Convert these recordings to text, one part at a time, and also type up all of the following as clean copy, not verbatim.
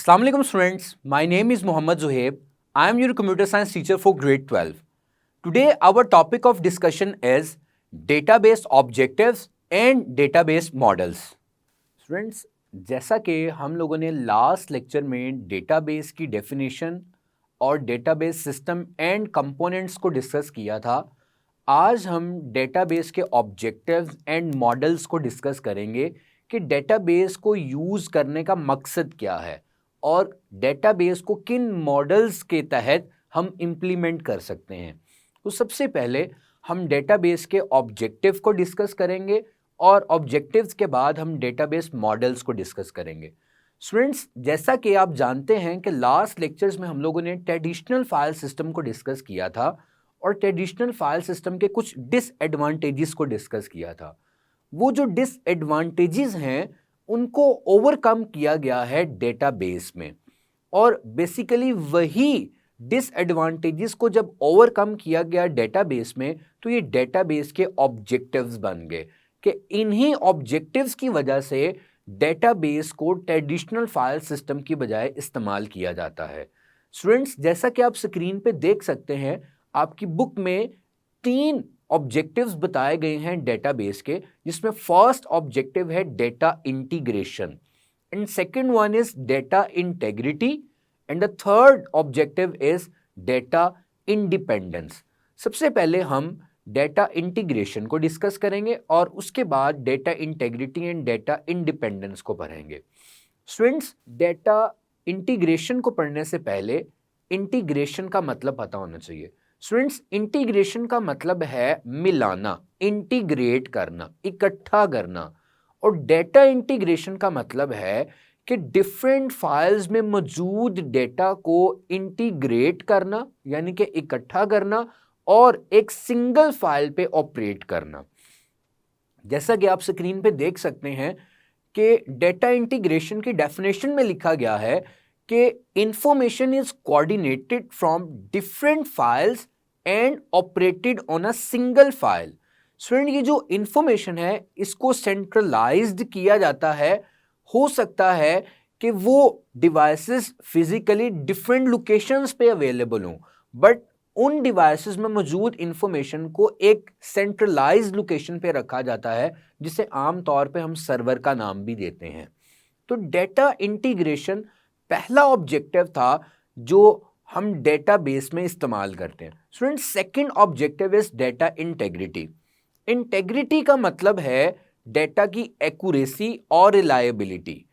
Assalamu alaikum students, my name is Mohammad Zuhaib. I am your computer science teacher for grade 12. Today our topic of discussion is database objectives and database models. Students, जैसा कि हम लोगों ने last lecture में database की definition और database system and components को discuss किया था, आज हम डेटाबेस के ऑब्जेक्टिव्स एंड मॉडल्स को डिस्कस करेंगे कि डेटाबेस को यूज़ करने का मकसद क्या है और डेटाबेस को किन मॉडल्स के तहत हम इम्प्लीमेंट कर सकते हैं। तो सबसे पहले हम डेटाबेस के ऑब्जेक्टिव को डिस्कस करेंगे और ऑब्जेक्टिव्स के बाद हम डेटाबेस मॉडल्स को डिस्कस करेंगे। स्टूडेंट्स, जैसा कि आप जानते हैं कि लास्ट लेक्चर्स में हम लोगों ने ट्रेडिशनल फाइल सिस्टम को डिस्कस किया था और ट्रेडिशनल फाइल सिस्टम के कुछ डिसएडवांटेजेस को डिस्कस किया था। वो जो डिसएडवांटेजेस हैं उनको ओवरकम किया गया है डेटाबेस में, और बेसिकली वही डिसएडवांटेजेस को जब ओवरकम किया गया डेटाबेस में तो ये डेटाबेस के ऑब्जेक्टिव्स बन गए कि इन्हीं ऑब्जेक्टिव्स की वजह से डेटाबेस को ट्रेडिशनल फाइल सिस्टम की बजाय इस्तेमाल किया जाता है। स्टूडेंट्स, जैसा कि आप स्क्रीन पे देख सकते हैं, आपकी बुक में 3 ऑब्जेक्टिव्स बताए गए हैं डेटाबेस के, जिसमें फर्स्ट ऑब्जेक्टिव है data integration and second one is data integrity and the third objective is data independence. सबसे पहले हम डेटा इंटीग्रेशन को डिस्कस करेंगे और उसके बाद data integrity and data independence को पढ़ेंगे। स्टूडेंट्स, डेटा इंटीग्रेशन को पढ़ने से पहले इंटीग्रेशन का मतलब पता होना चाहिए। स्टूडेंट्स, इंटीग्रेशन का मतलब है मिलाना, इंटीग्रेट करना, इकट्ठा करना, और डेटा इंटीग्रेशन का मतलब है कि डिफरेंट फाइल्स में मौजूद डेटा को इंटीग्रेट करना यानी कि इकट्ठा करना और एक सिंगल फाइल पे ऑपरेट करना। जैसा कि आप स्क्रीन पे देख सकते हैं कि डेटा इंटीग्रेशन की डेफिनेशन में लिखा गया है कि information is coordinated from different files and operated on a single file. Student, ये जो इंफॉर्मेशन है इसको सेंट्रलाइज्ड किया जाता है। हो सकता है कि वो डिवाइसेस फिजिकली डिफरेंट लोकेशंस पे अवेलेबल हों, बट उन डिवाइसेस में मौजूद इंफॉर्मेशन को एक सेंट्रलाइज्ड लोकेशन पे रखा जाता है, जिसे आमतौर पे हम सर्वर का नाम भी देते हैं। तो डेटा इंटीग्रेशन पहला ऑब्जेक्टिव था जो हम डेटाबेस में इस्तेमाल करते हैं। Student, second objective is data integrity. Integrity का मतलब है डेटा की एक्यूरेसी और रिलायबिलिटी।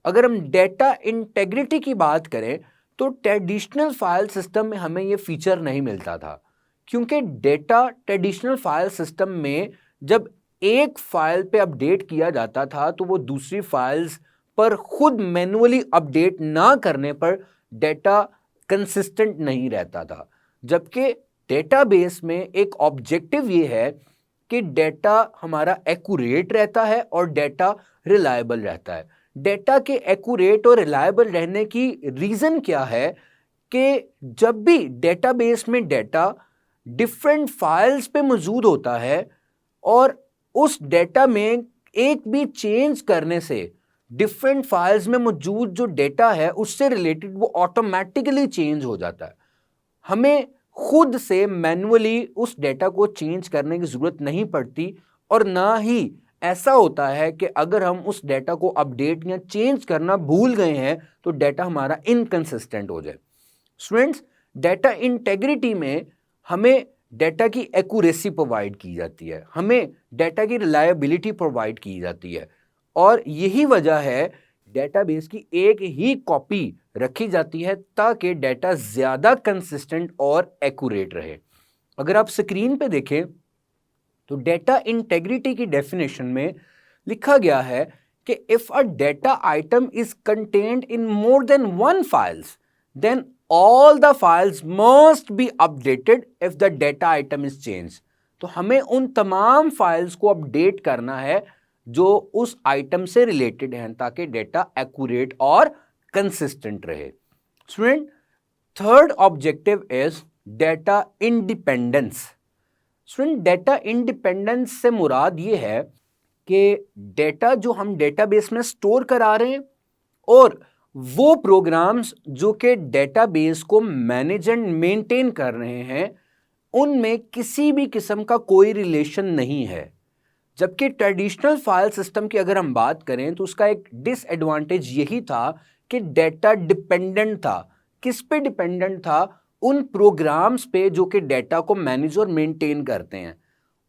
अगर हम डेटा इंटेग्रिटी की बात करें तो ट्रेडिशनल फाइल सिस्टम में हमें यह फीचर नहीं मिलता था, क्योंकि डेटा ट्रेडिशनल फाइल सिस्टम में जब एक फाइल पे अपडेट किया जाता था तो वो दूसरी फाइल्स पर खुद मैन्युअली अपडेट ना करने पर डेटा कंसिस्टेंट नहीं रहता था। जबकि डेटाबेस में एक ऑब्जेक्टिव ये है कि डेटा हमारा एक्यूरेट रहता है और डेटा रिलायबल रहता है। डेटा के एक्यूरेट और रिलायबल रहने की रीज़न क्या है कि जब भी डेटाबेस में डेटा डिफरेंट फाइल्स पे मौजूद होता है और उस डेटा में एक भी चेंज करने से डिफरेंट फाइल्स में मौजूद जो डेटा है उससे रिलेटेड वो ऑटोमेटिकली चेंज हो जाता है। हमें खुद से मैन्युअली उस डेटा को चेंज करने की ज़रूरत नहीं पड़ती, और ना ही ऐसा होता है कि अगर हम उस डेटा को अपडेट या चेंज करना भूल गए हैं तो डेटा हमारा इनकंसिस्टेंट हो जाए। स्टूडेंट्स, डेटा इंटेग्रिटी में हमें डेटा की एक्यूरेसी प्रोवाइड की जाती है, हमें डेटा की रिलायबिलिटी प्रोवाइड की जाती है, और यही वजह है डेटाबेस की एक ही कॉपी रखी जाती है ताकि डेटा ज़्यादा कंसिस्टेंट और एक्यूरेट रहे। अगर आप स्क्रीन पे देखें तो डेटा इंटेग्रिटी की डेफिनेशन में लिखा गया है कि if a data item is contained in more than one files then all the files must be updated if the data item is change. तो हमें उन तमाम फाइल्स को अपडेट करना है जो उस आइटम से रिलेटेड हैं ताकि डेटा एक्यूरेट और कंसिस्टेंट रहे। Student, third objective is data independence. Student, data independence से मुराद ये है कि डेटा जो हम डेटाबेस में स्टोर करा रहे हैं और वो प्रोग्राम्स जो कि डेटाबेस को मैनेज एंड मेंटेन कर रहे हैं उनमें किसी भी किस्म का कोई रिलेशन नहीं है। जबकि ट्रेडिशनल फाइल सिस्टम की अगर हम बात करें तो उसका एक डिसएडवांटेज यही था कि डेटा डिपेंडेंट था। किस पे डिपेंडेंट था? उन प्रोग्राम्स पे जो कि डेटा को मैनेज और मेंटेन करते हैं।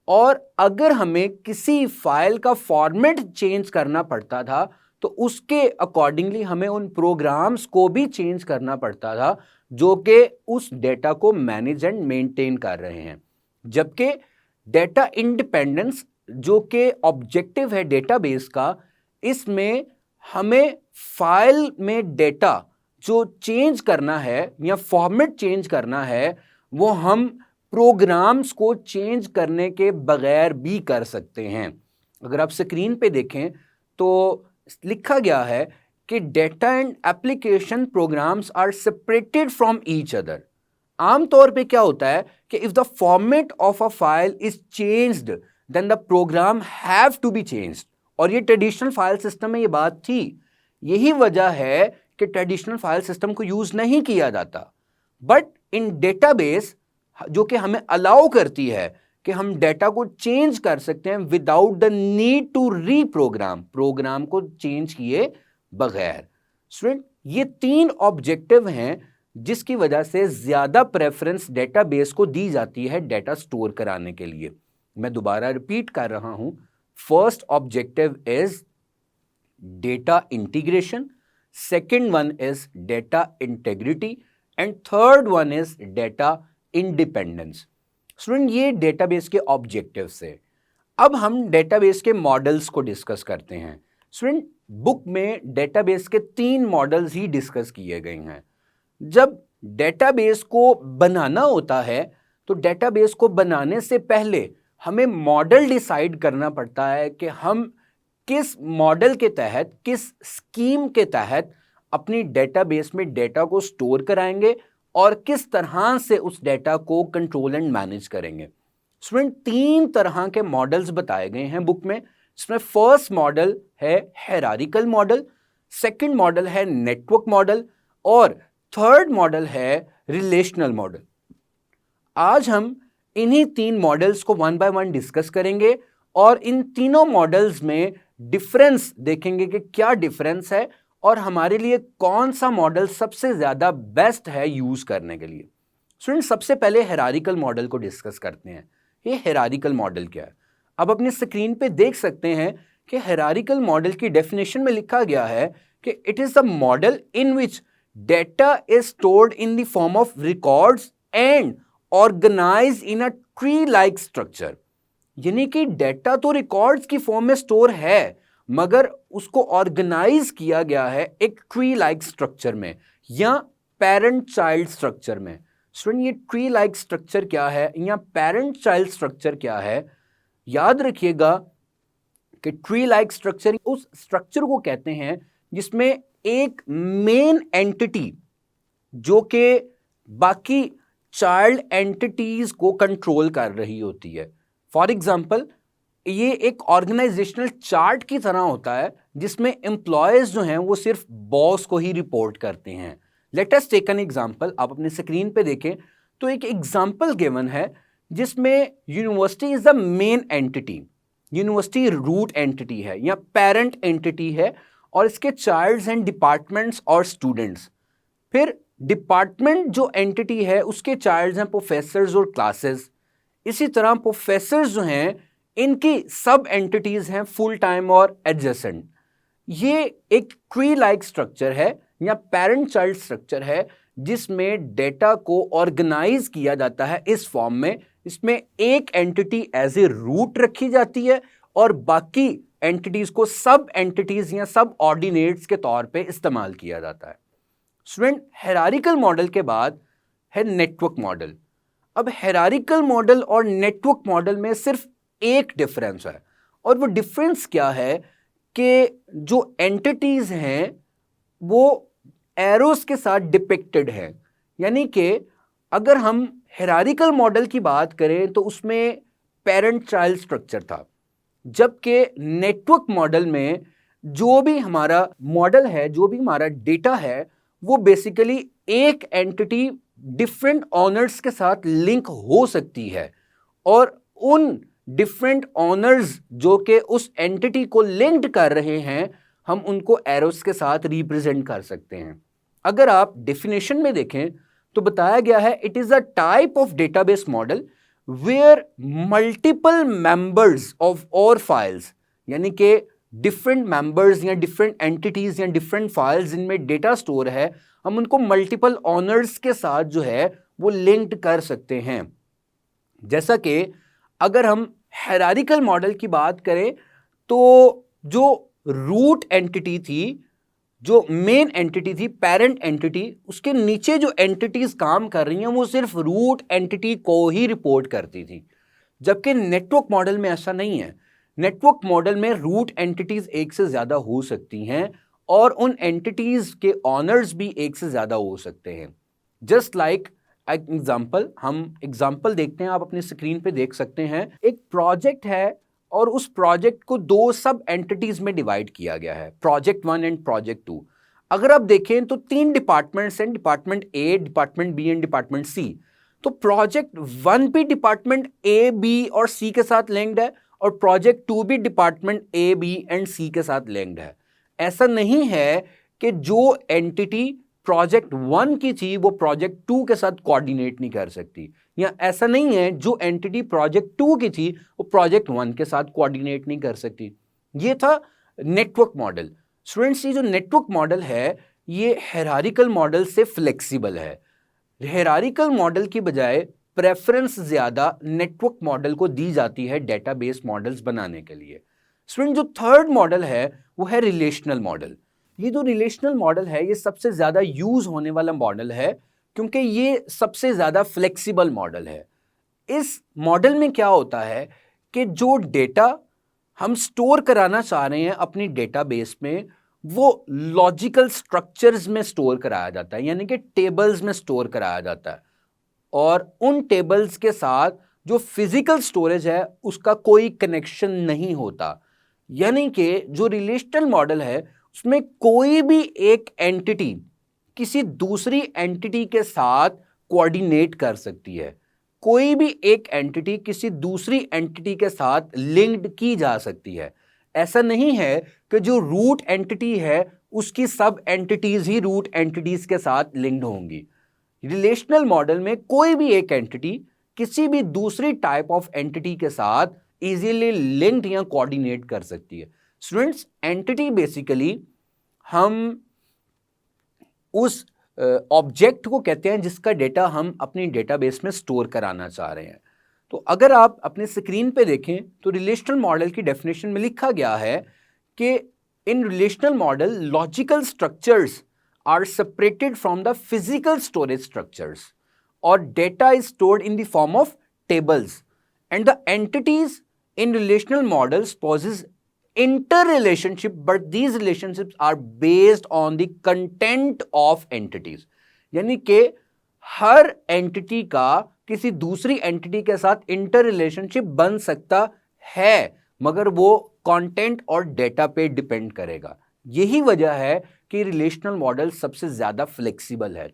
और अगर हमें किसी फाइल का फॉर्मेट चेंज करना पड़ता था तो उसके अकॉर्डिंगली हमें उन प्रोग्राम्स को भी चेंज करना पड़ता था जो कि उस डेटा को मैनेज एंड मेंटेन कर रहे हैं। जबकि डेटा इंडिपेंडेंस जो कि ऑब्जेक्टिव है डेटाबेस का, इसमें हमें फाइल में डेटा जो चेंज करना है या फॉर्मेट चेंज करना है वो हम प्रोग्राम्स को चेंज करने के बगैर भी कर सकते हैं। अगर आप स्क्रीन पे देखें तो लिखा गया है कि data and application programs are separated from each other. आमतौर पे क्या होता है कि if the format of a file is changed then the program have to be changed. और ये ट्रेडिशनल फाइल सिस्टम में ये बात थी। यही वजह है कि ट्रेडिशनल फाइल सिस्टम को यूज नहीं किया जाता। बट इन डेटाबेस जो कि हमें अलाउ करती है कि हम डेटा को चेंज कर सकते हैं without the need to reprogram, program को चेंज किए बगैर। स्टूडेंट, ये 3 ऑब्जेक्टिव हैं जिसकी वजह से ज्यादा प्रेफरेंस डेटाबेस को दी जाती है डेटा स्टोर कराने के लिए। मैं दोबारा रिपीट कर रहा हूं। First objective is data integration, second one is data integrity and third one is data independence. Student, ये डेटाबेस के ऑब्जेक्टिव्स है। अब हम डेटाबेस के मॉडल्स को डिस्कस करते हैं। स्टूडेंट, बुक में डेटाबेस के 3 मॉडल्स ही डिस्कस किए गए हैं। जब डेटाबेस को बनाना होता है तो डेटाबेस को बनाने से पहले हमें मॉडल डिसाइड करना पड़ता है कि हम किस मॉडल के तहत, किस स्कीम के तहत अपनी डेटाबेस में डेटा को स्टोर कराएंगे और किस तरह से उस डेटा को कंट्रोल एंड मैनेज करेंगे। स्टूडेंट, 3 तरह के मॉडल्स बताए गए हैं बुक में। इसमें फर्स्ट मॉडल है हायरार्किकल मॉडल, सेकंड मॉडल है नेटवर्क मॉडल और थर्ड मॉडल है रिलेशनल मॉडल। आज हम इन्हीं 3 मॉडल्स को वन बाय वन डिस्कस करेंगे और इन तीनों मॉडल्स में डिफरेंस देखेंगे कि क्या डिफरेंस है और हमारे लिए कौन सा मॉडल सबसे ज्यादा बेस्ट है यूज करने के लिए। स्टूडेंट, सबसे पहले हायरार्किकल मॉडल को डिस्कस करते हैं। ये हायरार्किकल मॉडल क्या है? अब अपनी स्क्रीन पे देख सकते हैं कि हायरार्किकल मॉडल की डेफिनेशन में लिखा गया है कि it is the model in which data is stored in the form of records and organized in a tree like structure. यानी कि डेटा तो रिकॉर्ड्स की फॉर्म में स्टोर है मगर उसको ऑर्गेनाइज किया गया है एक ट्री लाइक स्ट्रक्चर में या पेरेंट चाइल्ड स्ट्रक्चर में। स्टूडेंट, ये ट्री लाइक स्ट्रक्चर क्या है या पेरेंट चाइल्ड स्ट्रक्चर क्या है? याद रखिएगा कि ट्री लाइक स्ट्रक्चर उस स्ट्रक्चर को कहते हैं जिसमें एक मेन एंटिटी जो कि बाकी चाइल्ड एंटिटीज को कंट्रोल कर रही होती है। फॉर एग्जाम्पल, ये एक ऑर्गेनाइजेशनल चार्ट की तरह होता है जिसमें एम्प्लॉयज जो हैं वो सिर्फ बॉस को ही रिपोर्ट करते हैं। Let us take an example. आप अपने स्क्रीन पे देखें तो एक एग्जांपल गिवन है जिसमें university is the main entity, university root entity है या पेरेंट एंटिटी है और इसके चाइल्ड्स एंड डिपार्टमेंट्स और स्टूडेंट्स। फिर डिपार्टमेंट जो एंटिटी है उसके चाइल्ड्स हैं प्रोफेसर्स और क्लासेस। इसी तरह प्रोफेसर्स जो हैं इनकी सब एंटिटीज हैं फुल टाइम और एडजेसेंट। ये एक ट्री लाइक स्ट्रक्चर है या पेरेंट चाइल्ड स्ट्रक्चर है जिसमें डेटा को ऑर्गेनाइज किया जाता है इस फॉर्म में। इसमें एक एंटिटी एज ए रूट रखी जाती है और बाकी एंटिटीज को सब एंटिटीज या सब ऑर्डिनेट्स के तौर पे इस्तेमाल किया जाता है। स्टूडेंट, हायरार्किकल मॉडल के बाद है नेटवर्क मॉडल। अब हायरार्किकल मॉडल और नेटवर्क मॉडल में सिर्फ एक डिफरेंस है और वो डिफरेंस क्या है कि जो एंटिटीज हैं वो एरोस के साथ डिपिक्टेड है। यानी कि अगर हम हायरार्किकल मॉडल की बात करें तो उसमें पेरेंट चाइल्ड स्ट्रक्चर था, जबकि नेटवर्क मॉडल में जो भी हमारा मॉडल है, जो भी हमारा डेटा है, वो बेसिकली एक एंटिटी डिफरेंट ऑनर्स के साथ लिंक हो सकती है, और उन डिफरेंट ऑनर्स जो कि उस एंटिटी को लिंक्ड कर रहे हैं, हम उनको एरोस के साथ रिप्रेजेंट कर सकते हैं। अगर आप डेफिनेशन में देखें तो बताया गया है, it is a type of database model where multiple members of or files, यानी कि डिफरेंट मेंबर्स या डिफरेंट एंटिटीज या डिफरेंट फाइल्स जिनमें डेटा स्टोर है, हम उनको मल्टीपल ऑनर्स के साथ जो है वो लिंक्ड कर सकते हैं। जैसा कि अगर हम हायरार्किकल मॉडल की बात करें तो जो रूट एंटिटी थी, जो मेन एंटिटी थी, पेरेंट एंटिटी, उसके नीचे जो एंटिटीज काम कर रही हैं वो सिर्फ रूट एंटिटी को ही रिपोर्ट करती थी। जबकि नेटवर्क मॉडल में ऐसा नहीं है। नेटवर्क मॉडल में रूट एंटिटीज एक से ज्यादा हो सकती हैं और उन एंटिटीज के ऑनर्स भी एक से ज्यादा हो सकते हैं। जस्ट लाइक एग्जाम्पल, हम एग्जाम्पल देखते हैं, आप अपनी स्क्रीन पे देख सकते हैं। एक प्रोजेक्ट है और उस प्रोजेक्ट को दो सब एंटिटीज में डिवाइड किया गया है, प्रोजेक्ट 1 एंड प्रोजेक्ट 2। अगर आप देखें तो 3 डिपार्टमेंट्स हैं, department A, department B and department C. तो प्रोजेक्ट 1 भी डिपार्टमेंट ए, बी और सी के साथ लिंक्ड है और प्रोजेक्ट 2 भी डिपार्टमेंट ए, बी एंड सी के साथ लिंक्ड है। ऐसा नहीं है कि जो एंटिटी प्रोजेक्ट 1 की थी वो प्रोजेक्ट 2 के साथ कोऑर्डिनेट नहीं कर सकती, या ऐसा नहीं है जो एंटिटी प्रोजेक्ट 2 की थी वो प्रोजेक्ट 1 के साथ कोऑर्डिनेट नहीं कर सकती। ये था नेटवर्क मॉडल। स्टूडेंट्स, ये जो नेटवर्क मॉडल है ये हायरार्किकल मॉडल से फ्लेक्सिबल है। हायरार्किकल मॉडल की बजाय प्रेफरेंस ज्यादा नेटवर्क मॉडल को दी जाती है डेटाबेस मॉडल्स बनाने के लिए। स्टूडेंट, जो थर्ड मॉडल है वो है रिलेशनल मॉडल। ये जो रिलेशनल मॉडल है ये सबसे ज्यादा यूज होने वाला मॉडल है क्योंकि ये सबसे ज्यादा फ्लेक्सिबल मॉडल है। इस मॉडल में क्या होता है कि जो डेटा हम स्टोर कराना चाह रहे हैं अपनी डेटाबेस में वो लॉजिकल स्ट्रक्चर्स में स्टोर कराया जाता है, यानी कि टेबल्स में स्टोर कराया जाता है, और उन टेबल्स के साथ जो फिजिकल स्टोरेज है उसका कोई कनेक्शन नहीं होता। यानी कि जो रिलेशनल मॉडल है उसमें कोई भी एक एंटिटी किसी दूसरी एंटिटी के साथ कोऑर्डिनेट कर सकती है, कोई भी एक एंटिटी किसी दूसरी एंटिटी के साथ लिंक्ड की जा सकती है। ऐसा नहीं है कि जो रूट एंटिटी है उसकी सब एंटिटीज ही रूट एंटिटीज के साथ लिंक्ड होंगी। रिलेशनल मॉडल में कोई भी एक एंटिटी किसी भी दूसरी टाइप ऑफ एंटिटी के साथ इजीली लिंक्ड या कोऑर्डिनेट कर सकती है। स्टूडेंट्स, एंटिटी बेसिकली हम उस ऑब्जेक्ट को कहते हैं जिसका डेटा हम अपनी डेटाबेस में स्टोर कराना चाह रहे हैं। तो अगर आप अपने स्क्रीन पे देखें तो रिलेशनल मॉडल की डेफिनेशन में लिखा गया है कि in relational model logical structures are separated from the physical storage structures, or data is stored in the form of tables, and the entities in relational models possess interrelationship, but these relationships are based on the content of entities। यानी कि हर entity का किसी दूसरी entity के साथ inter relationship बन सकता है, मगर वो कंटेंट और डेटा पे डिपेंड करेगा। यही वजह है कि रिलेशनल मॉडल सबसे ज्यादा फ्लेक्सिबल है,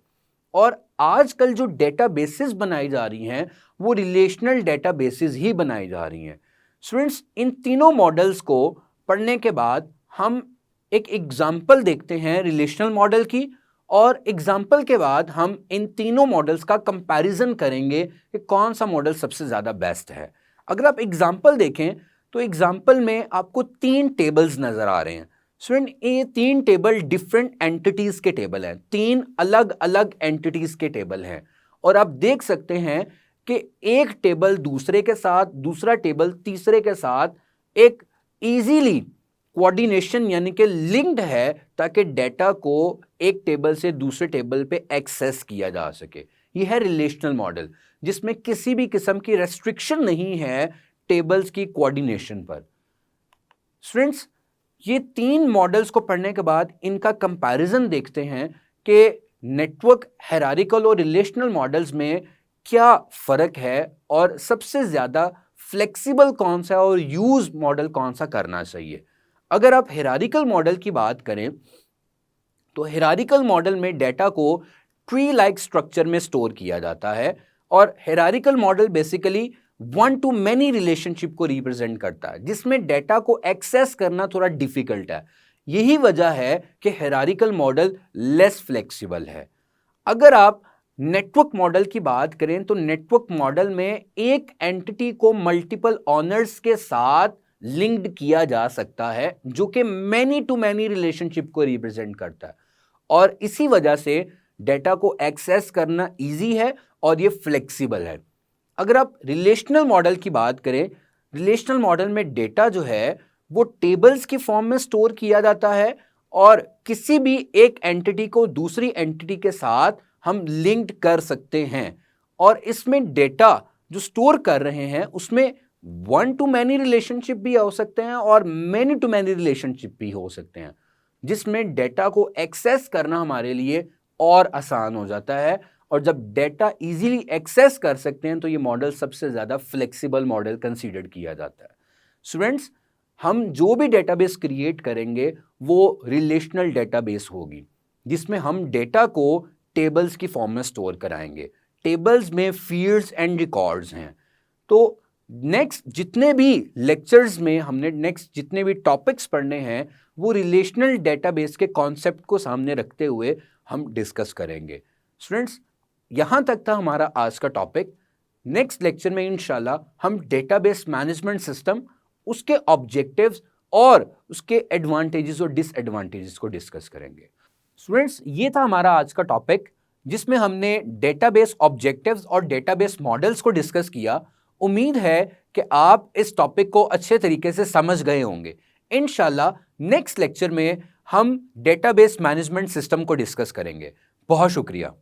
और आजकल जो डेटाबेसेस बनाई जा रही हैं वो रिलेशनल डेटाबेसेस ही बनाई जा रही हैं। स्टूडेंट्स, इन तीनों मॉडल्स को पढ़ने के बाद हम एक एग्जाम्पल देखते हैं रिलेशनल मॉडल की, और एग्जाम्पल के बाद हम इन तीनों मॉडल्स का कंपैरिजन करेंगे कि कौन सा मॉडल सबसे ज्यादा बेस्ट है। अगर आप एग्जाम्पल देखें तो एग्जाम्पल में आपको 3 टेबल्स नजर आ रहे हैं। स्टूडेंट, ये 3 टेबल डिफरेंट एंटिटीज के टेबल हैं, 3 अलग अलग एंटिटीज के टेबल हैं, और आप देख सकते हैं कि एक टेबल दूसरे के साथ, दूसरा टेबल तीसरे के साथ एक इजीली कोऑर्डिनेशन यानी कि लिंक्ड है ताकि डेटा को एक टेबल से दूसरे टेबल पे एक्सेस किया जा सके। यह है रिलेशनल मॉडल जिसमें किसी भी किस्म की रेस्ट्रिक्शन नहीं है टेबल्स की कोऑर्डिनेशन पर। स्टूडेंट्स, ये 3 मॉडल्स को पढ़ने के बाद इनका कंपैरिजन देखते हैं कि नेटवर्क, हायरार्किकल और रिलेशनल मॉडल्स में क्या फर्क है और सबसे ज्यादा फ्लेक्सिबल कौन सा है और यूज मॉडल कौन सा करना चाहिए। अगर आप हायरार्किकल मॉडल की बात करें तो हायरार्किकल मॉडल में डेटा को ट्री लाइक स्ट्रक्चर में स्टोर किया जाता है और hierarchical model basically one two many relationship को रिप्रेजेंट करता है, जिसमें डेटा को एक्सेस करना थोड़ा डिफिकल्ट है। यही वजह है कि हायरार्किकल मॉडल लेस फ्लेक्सिबल है। अगर आप नेटवर्क मॉडल की बात करें तो नेटवर्क मॉडल में एक एंटिटी को मल्टीपल ऑनर्स के साथ लिंक्ड किया जा सकता है, जो कि मैनी टू मैनी रिलेशनशिप को रिप्रेजेंट करता है और इसी वजह से डेटा को एक्सेस करना इजी है और ये फ्लेक्सिबल है। अगर आप रिलेशनल मॉडल की बात करें, रिलेशनल मॉडल में डेटा जो है वो टेबल्स की फॉर्म में स्टोर किया जाता है और किसी भी एक एंटिटी को दूसरी एंटिटी के साथ हम लिंक्ड कर सकते हैं और इसमें डेटा जो स्टोर कर रहे हैं उसमें वन टू मैनी रिलेशनशिप भी हो सकते हैं और मैनी टू मैनी रिलेशनशिप भी हो सकते हैं, जिसमें डेटा को एक्सेस करना हमारे लिए और आसान हो जाता है। और जब डेटा इजीली एक्सेस कर सकते हैं तो ये मॉडल सबसे ज़्यादा फ्लेक्सिबल मॉडल कंसीडर किया जाता है। स्टूडेंट्स, हम जो भी डेटाबेस क्रिएट करेंगे वो रिलेशनल डेटाबेस होगी, जिसमें हम डेटा को टेबल्स की फॉर्म में स्टोर कराएंगे। टेबल्स में फील्ड्स एंड रिकॉर्ड्स हैं। तो नेक्स्ट जितने भी लेक्चर्स में हमने जितने भी टॉपिक्स पढ़ने हैं वो रिलेशनल डेटाबेस के कॉन्सेप्ट को सामने रखते हुए हम डिस्कस करेंगे। स्टूडेंट्स, यहां तक था हमारा आज का टॉपिक। नेक्स्ट लेक्चर में इंशाल्लाह हम डेटाबेस मैनेजमेंट सिस्टम, उसके ऑब्जेक्टिव्स और उसके एडवांटेजेस और डिसएडवांटेजेस को डिस्कस करेंगे। स्टूडेंट्स, ये था हमारा आज का टॉपिक जिसमें हमने डेटाबेस ऑब्जेक्टिव्स और डेटाबेस मॉडल्स को डिस्कस किया। उम्मीद है कि आप इस टॉपिक को अच्छे तरीके से समझ गए होंगे। इंशाल्लाह नेक्स्ट लेक्चर में हम डेटाबेस मैनेजमेंट सिस्टम को डिस्कस करेंगे। बहुत शुक्रिया।